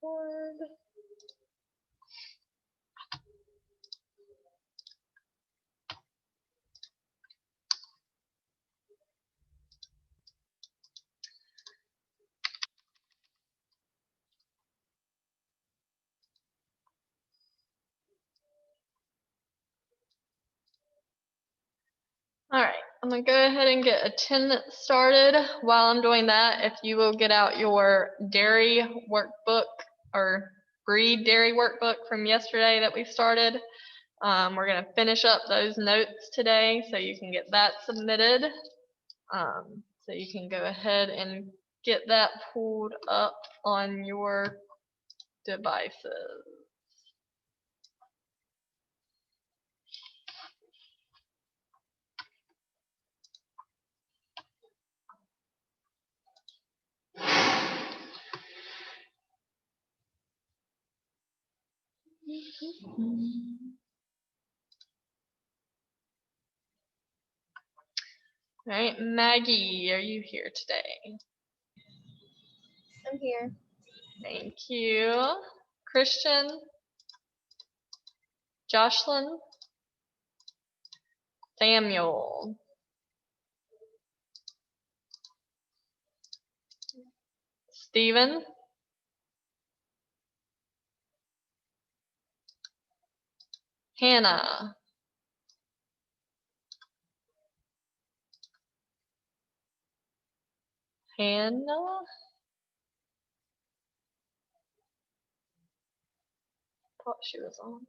board. All right, I'm gonna go ahead and get attendance started. While I'm doing that, if you will get out your dairy workbook or breed dairy workbook from yesterday that we started. We're gonna finish up those notes today so you can get that submitted. So you can go ahead and get that pulled up on your devices. All right, Maggie, are you here today? I'm here. Thank you. Christian? Jocelyn? Samuel? Stephen? Hannah? Hannah? Thought she was on.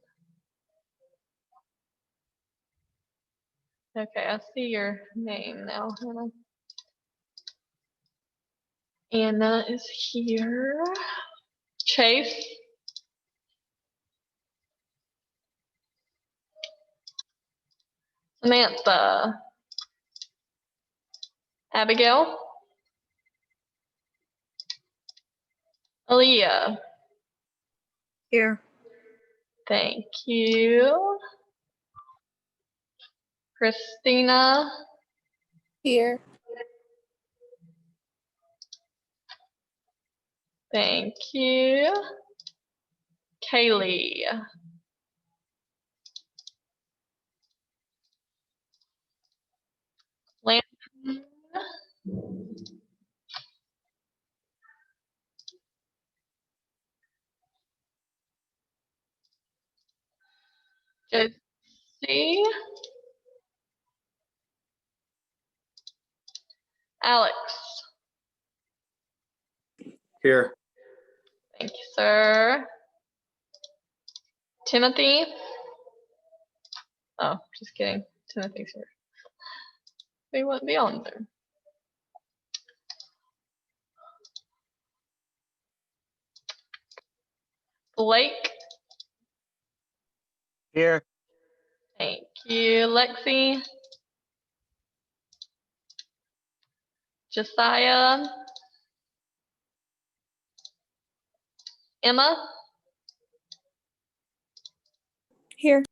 Okay, I see your name now, Hannah. Anna is here. Chase? Samantha? Abigail? Aaliyah? Here. Thank you. Christina? Here. Thank you. Kaylee? Landon? Josie? Alex? Here. Thank you, sir. Timothy? Oh, just kidding. Timothy's here. He wouldn't be on there. Blake? Here. Thank you. Lexi? Josiah? Emma? Here.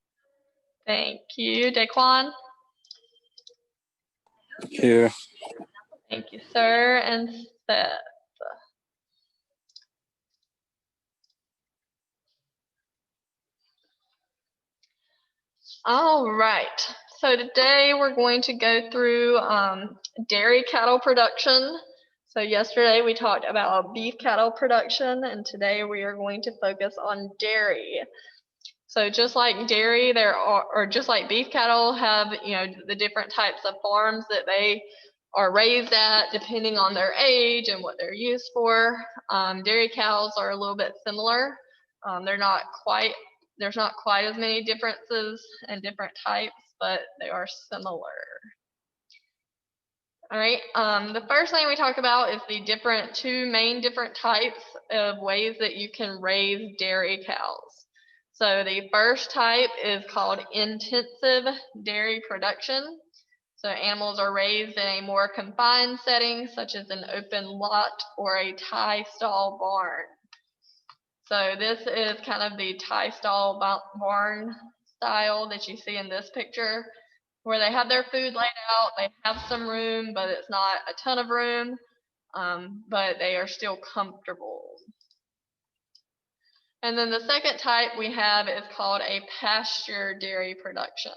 Thank you. Daquan? Here. Thank you, sir. And Seth? All right. So today we're going to go through dairy cattle production. So yesterday we talked about beef cattle production, and today we are going to focus on dairy. So just like dairy, or just like beef cattle have, the different types of farms that they are raised at depending on their age and what they're used for. Dairy cows are a little bit similar. There's not quite as many differences and different types, but they are similar. All right, the first thing we talk about is the two main different types of ways that you can raise dairy cows. So the first type is called intensive dairy production. So animals are raised in a more confined setting, such as an open lot or a tie stall barn. So this is kind of the tie stall barn style that you see in this picture, where they have their food laid out, they have some room, but it's not a ton of room, but they are still comfortable. And then the second type we have is called a pasture dairy production.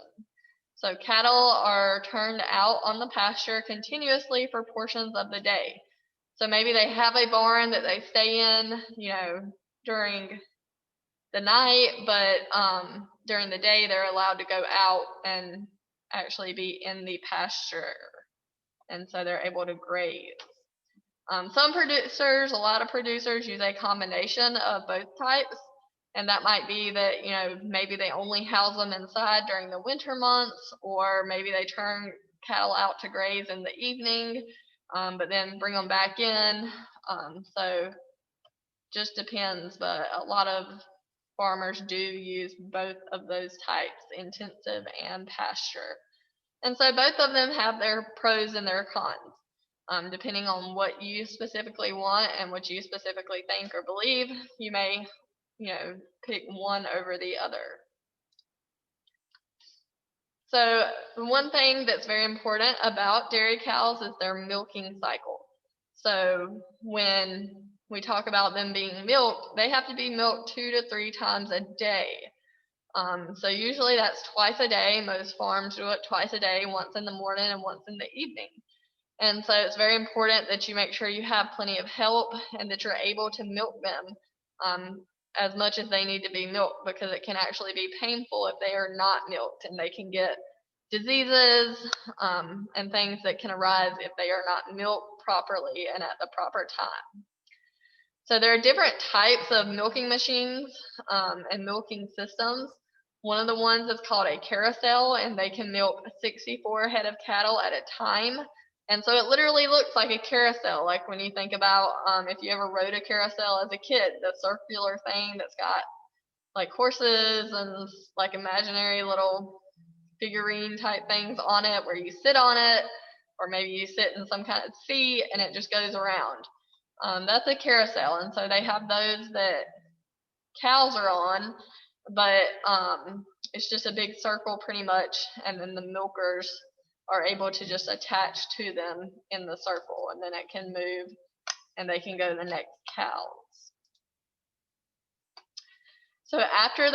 So cattle are turned out on the pasture continuously for portions of the day. So maybe they have a barn that they stay in, during the night, but during the day they're allowed to go out and actually be in the pasture. And so they're able to graze. Some producers, a lot of producers use a combination of both types. And that might be that, maybe they only house them inside during the winter months, or maybe they turn cattle out to graze in the evening, but then bring them back in. So just depends, but a lot of farmers do use both of those types, intensive and pasture. And so both of them have their pros and their cons. Depending on what you specifically want and what you specifically think or believe, you may pick one over the other. So one thing that's very important about dairy cows is their milking cycle. So when we talk about them being milked, they have to be milked 2 to 3 times a day. So usually that's twice a day. Most farms do it twice a day, once in the morning and once in the evening. And so it's very important that you make sure you have plenty of help and that you're able to milk them as much as they need to be milked, because it can actually be painful if they are not milked, and they can get diseases and things that can arise if they are not milked properly and at the proper time. So there are different types of milking machines and milking systems. One of the ones is called a carousel, and they can milk 64 head of cattle at a time. And so it literally looks like a carousel, like when you think about if you ever rode a carousel as a kid, the circular thing that's got like horses and like imaginary little figurine type things on it where you sit on it, or maybe you sit in some kind of seat and it just goes around. That's a carousel, and so they have those that cows are on, but it's just a big circle pretty much, and then the milkers are able to just attach to them in the circle, and then it can move and they can go to the next cows. So after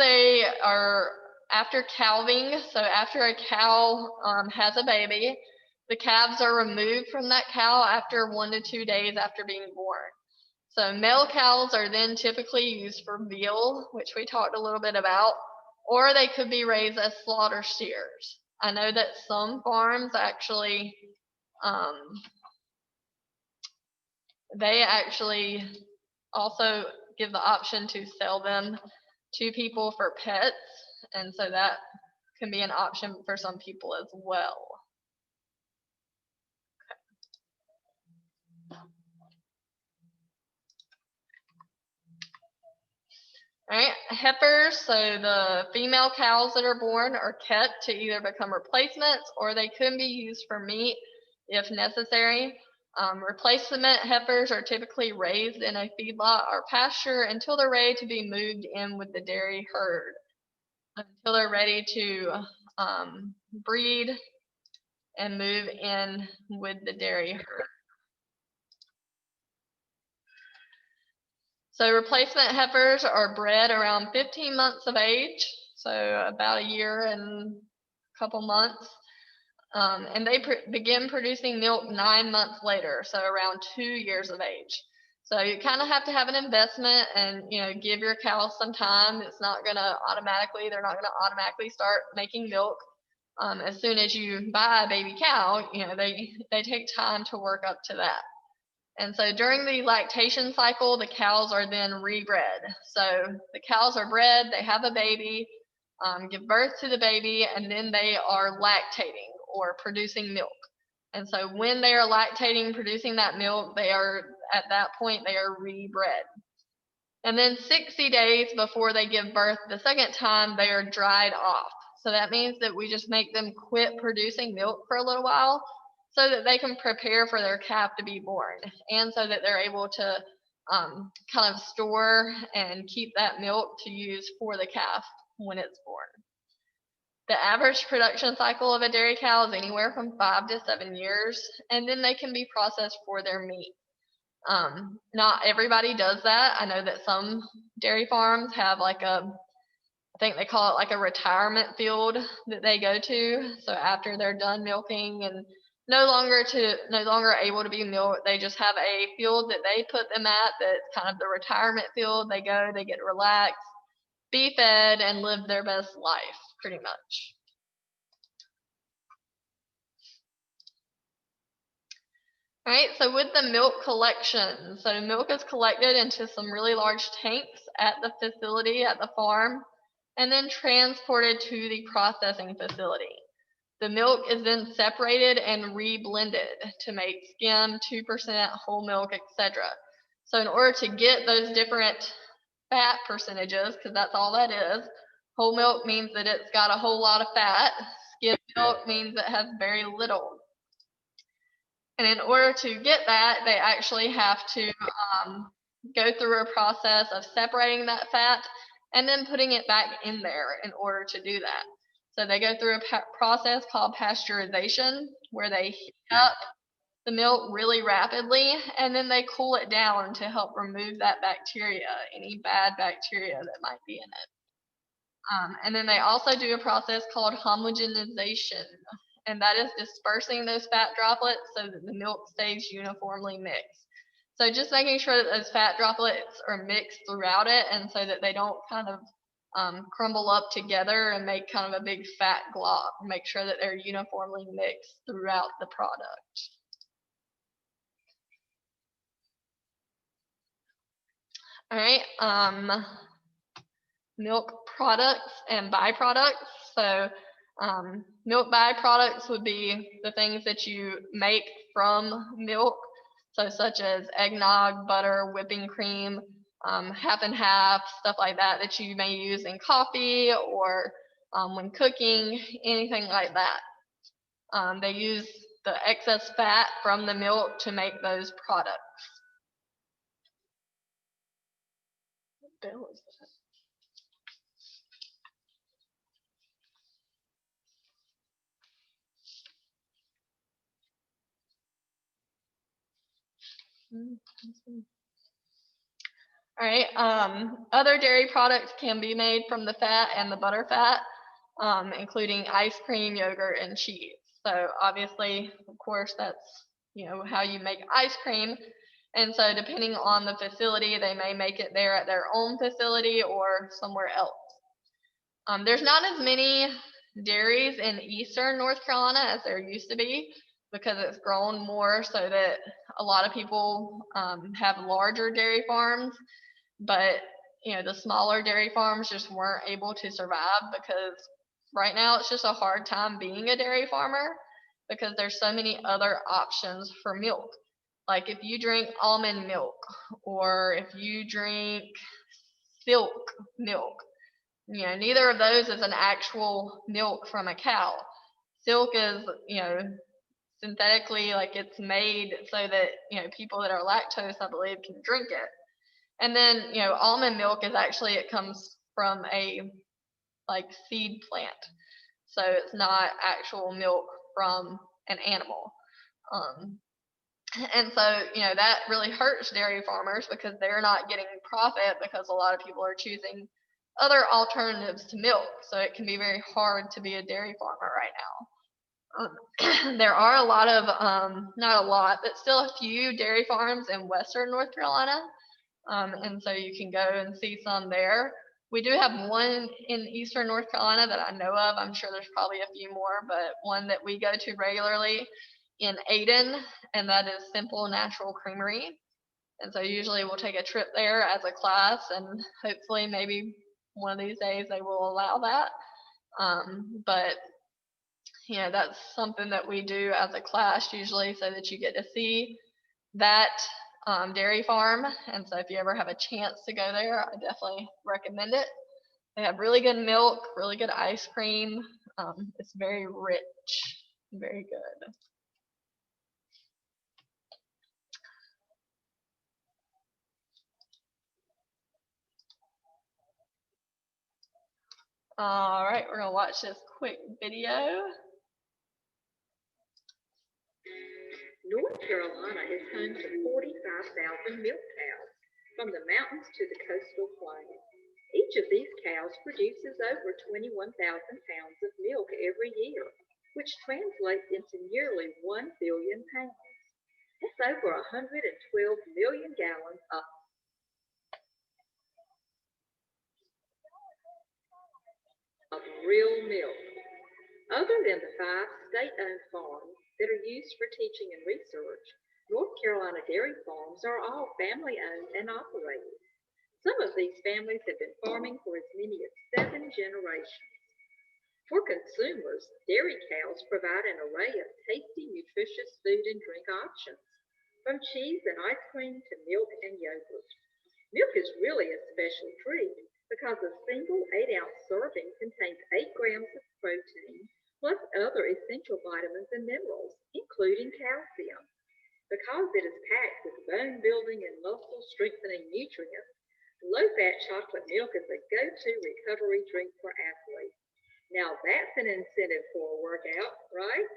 calving, so after a cow has a baby, the calves are removed from that cow after 1 to 2 days after being born. So male cows are then typically used for veal, which we talked a little bit about, or they could be raised as slaughter steers. I know that some farms actually, they actually also give the option to sell them to people for pets, and so that can be an option for some people as well. All right, heifers, so the female cows that are born are kept to either become replacements, or they could be used for meat if necessary. Replacement heifers are typically raised in a feedlot or pasture until they're ready to be moved in with the dairy herd, until they're ready to breed and move in with the dairy herd. So replacement heifers are bred around 15 months of age, so about a year and a couple months, and they begin producing milk 9 months later, so around 2 years of age. So you kind of have to have an investment and give your cows some time. It's not going to automatically, they're not going to automatically start making milk as soon as you buy a baby cow. They take time to work up to that. And so during the lactation cycle, the cows are then rebred. So the cows are bred, they have a baby, give birth to the baby, and then they are lactating or producing milk. And so when they are lactating, producing that milk, at that point, they are rebred. And then 60 days before they give birth the second time, they are dried off. So that means that we just make them quit producing milk for a little while, so that they can prepare for their calf to be born, and so that they're able to kind of store and keep that milk to use for the calf when it's born. The average production cycle of a dairy cow is anywhere from 5 to 7 years, and then they can be processed for their meat. Not everybody does that. I know that some dairy farms have like I think they call it like a retirement field that they go to. So after they're done milking and no longer able to be milked, they just have a field that they put them at that's kind of the retirement field. They go, they get relaxed, be fed, and live their best life, pretty much. All right, so with the milk collection, so milk is collected into some really large tanks at the facility, at the farm, and then transported to the processing facility. The milk is then separated and re-blended to make skim, 2% whole milk, etc. So in order to get those different fat percentages, because that's all that is, whole milk means that it's got a whole lot of fat, skim milk means it has very little. And in order to get that, they actually have to go through a process of separating that fat and then putting it back in there in order to do that. So they go through a process called pasteurization, where they heat up the milk really rapidly and then they cool it down to help remove that bacteria, any bad bacteria that might be in it. And then they also do a process called homogenization, and that is dispersing those fat droplets so that the milk stays uniformly mixed. So just making sure that those fat droplets are mixed throughout it, and so that they don't kind of crumble up together and make kind of a big fat glob. Make sure that they're uniformly mixed throughout the product. All right, milk products and byproducts. So milk byproducts would be the things that you make from milk, so such as eggnog, butter, whipping cream, half and half, stuff like that that you may use in coffee or when cooking, anything like that. They use the excess fat from the milk to make those products. What bell is that? All right, other dairy products can be made from the fat and the butter fat, including ice cream, yogurt, and cheese. So obviously, of course, that's how you make ice cream. And so depending on the facility, they may make it there at their own facility or somewhere else. There's not as many dairies in eastern North Carolina as there used to be, because it's grown more so that a lot of people have larger dairy farms, but the smaller dairy farms just weren't able to survive, because right now it's just a hard time being a dairy farmer because there's so many other options for milk. Like if you drink almond milk or if you drink silk milk, neither of those is an actual milk from a cow. Silk is, synthetically, like it's made so that, people that are lactose, I believe, can drink it. And then, almond milk is actually, it comes from a seed plant. So it's not actual milk from an animal. And so, that really hurts dairy farmers because they're not getting profit because a lot of people are choosing other alternatives to milk. So it can be very hard to be a dairy farmer right now. There are a lot of, not a lot, but still a few dairy farms in western North Carolina. And so you can go and see some there. We do have one in eastern North Carolina that I know of. I'm sure there's probably a few more, but one that we go to regularly in Ayden, and that is Simple Natural Creamery. And so usually we'll take a trip there as a class, and hopefully maybe one of these days they will allow that. But that's something that we do as a class usually, so that you get to see that dairy farm. And so if you ever have a chance to go there, I definitely recommend it. They have really good milk, really good ice cream. It's very rich, very good. All right, we're gonna watch this quick video. North Carolina is home to 45,000 milk cows, from the mountains to the coastal plain. Each of these cows produces over 21,000 pounds of milk every year, which translates into nearly 1 billion pounds. That's over 112 million gallons of real milk. Other than the 5 state-owned farms that are used for teaching and research, North Carolina dairy farms are all family-owned and operated. Some of these families have been farming for as many as 7 generations. For consumers, dairy cows provide an array of tasty, nutritious food and drink options, from cheese and ice cream to milk and yogurt. Milk is really a special treat because a single 8-ounce serving contains 8 grams of protein plus other essential vitamins and minerals, including calcium. Because it is packed with bone-building and muscle-strengthening nutrients, low-fat chocolate milk is a go-to recovery drink for athletes. Now that's an incentive for a workout, right?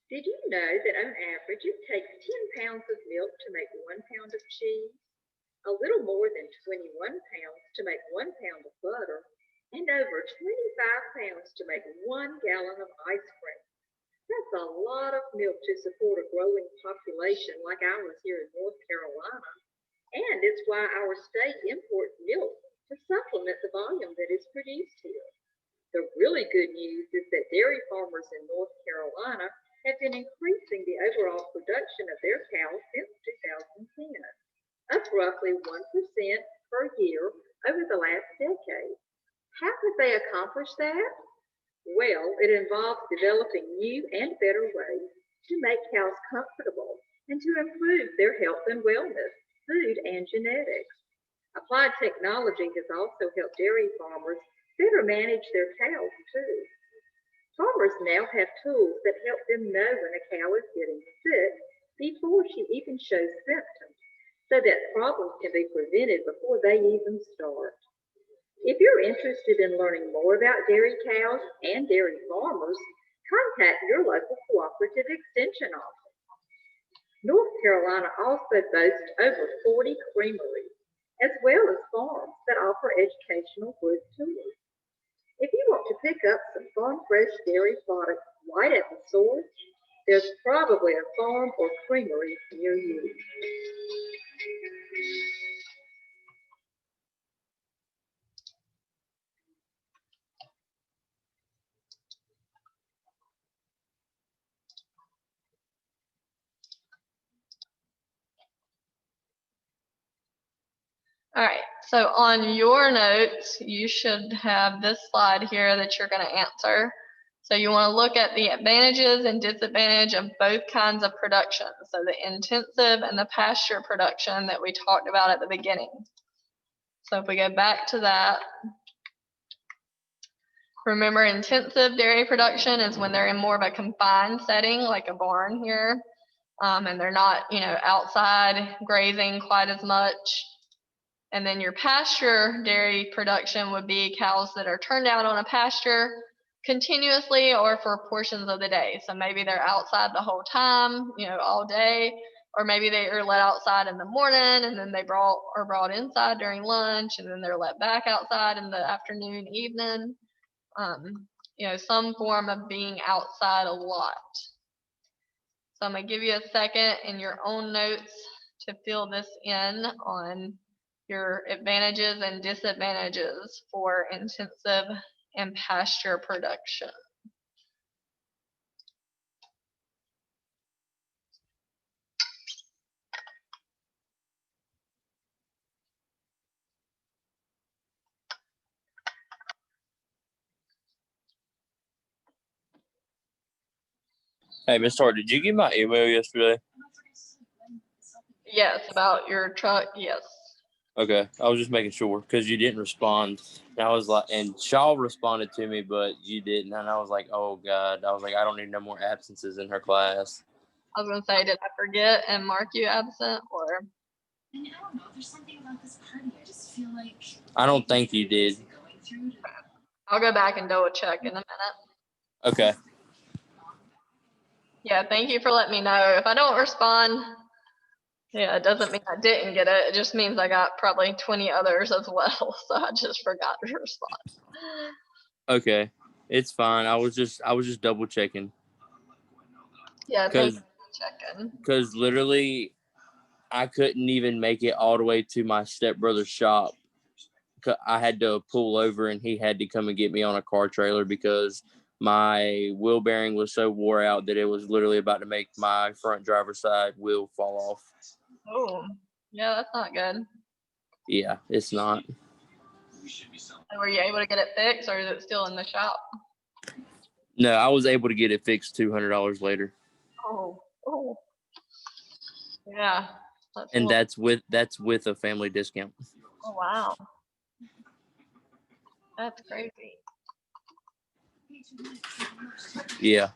Did you know that on average it takes 10 pounds of milk to make 1 pound of cheese, a little more than 21 pounds to make 1 pound of butter, and over 25 pounds to make 1 gallon of ice cream? That's a lot of milk to support a growing population like ours here in North Carolina, and it's why our state imports milk to supplement the volume that is produced here. The really good news is that dairy farmers in North Carolina have been increasing the overall production of their cows since 2010, up roughly 1% per year over the last decade. How have they accomplished that? Well, it involves developing new and better ways to make cows comfortable and to improve their health and wellness, food, and genetics. Applied technology has also helped dairy farmers better manage their cows too. Farmers now have tools that help them know when a cow is getting sick before she even shows symptoms, so that problems can be prevented before they even start. If you're interested in learning more about dairy cows and dairy farmers, contact your local cooperative extension office. North Carolina also boasts over 40 creameries, as well as farms that offer educational wood tours. If you want to pick up some farm fresh dairy products right at the source, there's probably a farm or creamery near you. All right, so on your notes, you should have this slide here that you're going to answer. So you want to look at the advantages and disadvantage of both kinds of production. So the intensive and the pasture production that we talked about at the beginning. So if we go back to that, remember intensive dairy production is when they're in more of a confined setting, like a barn here, and they're not, outside grazing quite as much. And then your pasture dairy production would be cows that are turned out on a pasture continuously or for portions of the day. So maybe they're outside the whole time, all day, or maybe they are let outside in the morning and then they are brought inside during lunch and then they're let back outside in the afternoon, evening. Some form of being outside a lot. So I'm going to give you a second in your own notes to fill this in on your advantages and disadvantages for intensive and pasture production. Hey, Miss Hart, did you get my email yesterday? Yes, about your truck, yes. Okay, I was just making sure because you didn't respond. And I was like, and Shaw responded to me, but you didn't. And I was like, oh God. I was like, I don't need no more absences in her class. I was going to say, did I forget and mark you absent or? I don't know. There's something about this party. I just feel like. I don't think you did. I'll go back and double check in a minute. Okay. Yeah, thank you for letting me know. If I don't respond, yeah, it doesn't mean I didn't get it. It just means I got probably 20 others as well. So I just forgot to respond. Okay, it's fine. I was just double checking Yeah, thank because you for checking. literally I couldn't even make it all the way to my stepbrother's shop. I had to pull over and he had to come and get me on a car trailer because my wheel bearing was so wore out that it was literally about to make my front driver's side wheel fall off. Oh, yeah, that's not good. Yeah, it's not. So were you able to get it fixed or is it still in the shop? No, I was able to get it fixed $200 later. Oh. Yeah. And that's with a family discount. Oh, wow. That's crazy. Yeah.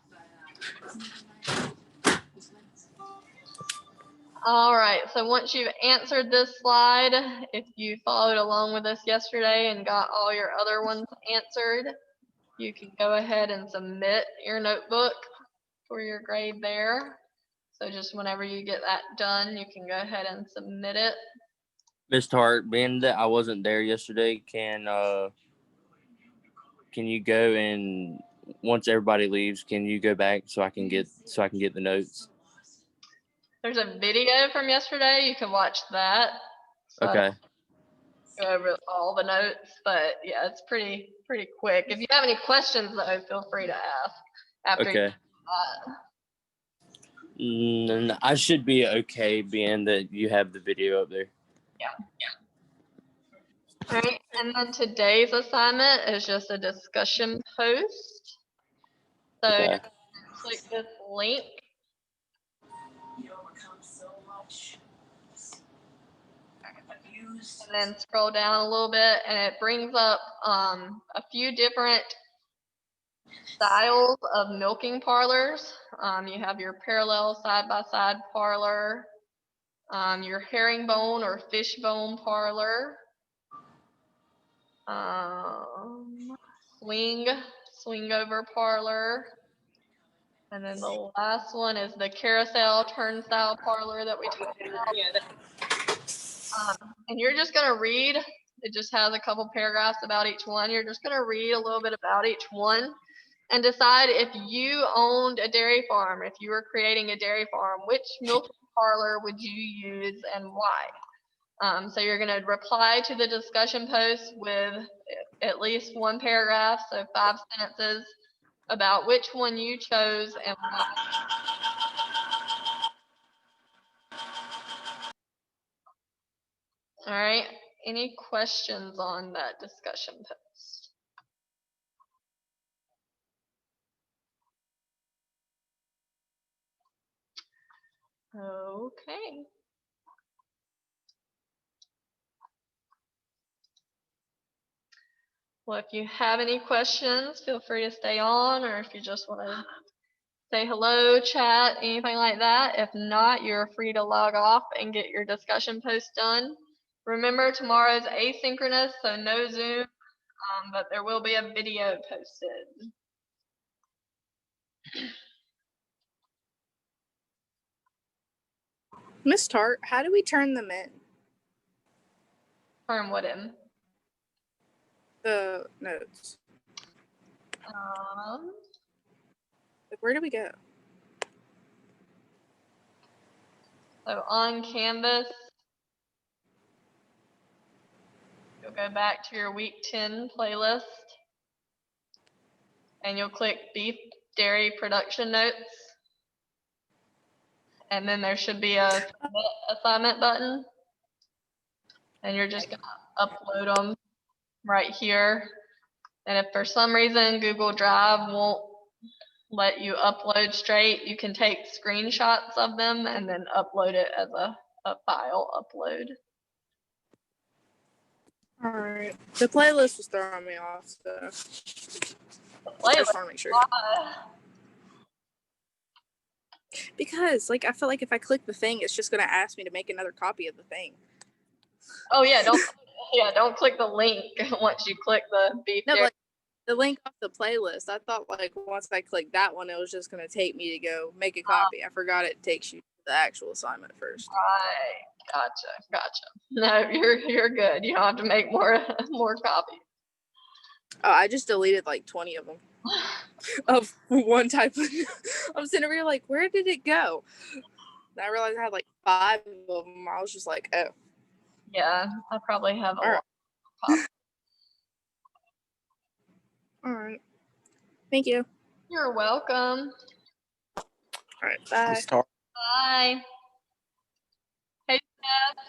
All right, so once you've answered this slide, if you followed along with us yesterday and got all your other ones answered, you can go ahead and submit your notebook for your grade there. So just whenever you get that done, you can go ahead and submit it. Ms. Hart, being that I wasn't there yesterday, can you go and once everybody leaves, can you go back so I can get the notes? There's a video from yesterday. You can watch that. So Okay. go over all the notes, but yeah, it's pretty quick. If you have any questions though, feel free to ask after you Okay. I should be okay being that you have the video up there. All right, and then today's assignment is just a discussion post. So Okay. you're gonna click this link. And then scroll down a little bit and it brings up a few different styles of milking parlors. You have your parallel side-by-side parlor, your herringbone or fishbone parlor, swing over parlor, and then the last one is the carousel turnstile parlor that we talked about. And you're just gonna read. It just has a couple paragraphs about each one. You're just gonna read a little bit about each one and decide if you owned a dairy farm, if you were creating a dairy farm, which milking parlor would you use and why? So you're going to reply to the discussion post with at least one paragraph, so 5 sentences about which one you chose and why. All right, any questions on that discussion post? Okay. Well, if you have any questions, feel free to stay on, or if you just want to say hello, chat, anything like that. If not, you're free to log off and get your discussion post done. Remember, tomorrow's asynchronous, so no Zoom, but there will be a video posted. Miss Tart, how do we turn them in? Turn what in? The notes. Like, where do we go? So on Canvas, you'll go back to your week 10 playlist and you'll click beef dairy production notes. And then there should be a submit assignment button. And you're just gonna upload them right here. And if for some reason Google Drive won't let you upload straight, you can take screenshots of them and then upload it as a file upload. All right. The playlist was throwing me off, so I just want to make sure. Because, like, I feel like if I click the thing, it's just going to ask me to make another copy of the thing. Oh yeah, don't click the link once you click the beef. No, dairy. like the link off the playlist. I thought like once I clicked that one, it was just gonna take me to go make a copy. I forgot it takes you to the actual assignment first. Right. Gotcha. No, you're good. You don't have to make more copies. Oh, I just deleted like 20 of them of one type. I'm sitting over here like, where did it go? And I realized I had like 5 of them. I was just like, oh. Yeah, I probably have a All lot. right. All right. Thank you. You're welcome. All right. Bye. Miss Tar- Bye. Hey, Steph.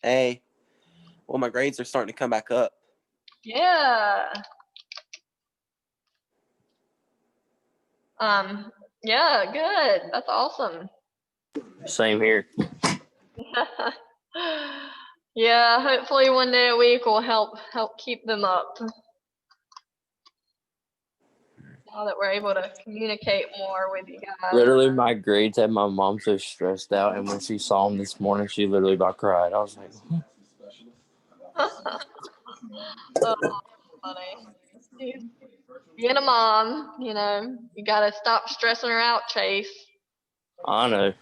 Hey. Well, my grades are starting to come back up. Yeah. Yeah, good. That's awesome. Same here. Yeah, hopefully one day a week will help keep them up. Now that we're able to communicate more with you guys. Literally, my grades had my mom so stressed out, and when she saw them this morning, she literally about cried. I was like, Oh, funny. Being a mom, you gotta stop stressing her out, Chase. I know.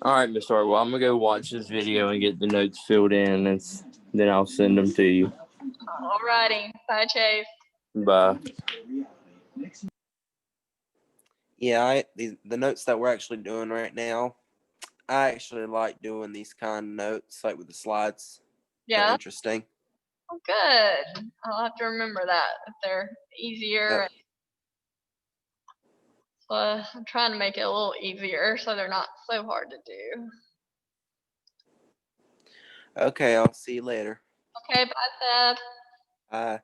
All right, Miss Hart. Well, I'm gonna go watch this video and get the notes filled in, and then I'll send them to you. Alrighty. Bye, Chase. Bye. Yeah, the notes that we're actually doing right now, I actually like doing these kind of notes, like with the slides. They're Yeah. interesting. Oh, good. I'll have to remember that if they're easier. Yep. So I'm trying to make it a little easier so they're not so hard to do. Okay, I'll see you later. Okay, bye, Seth. Bye.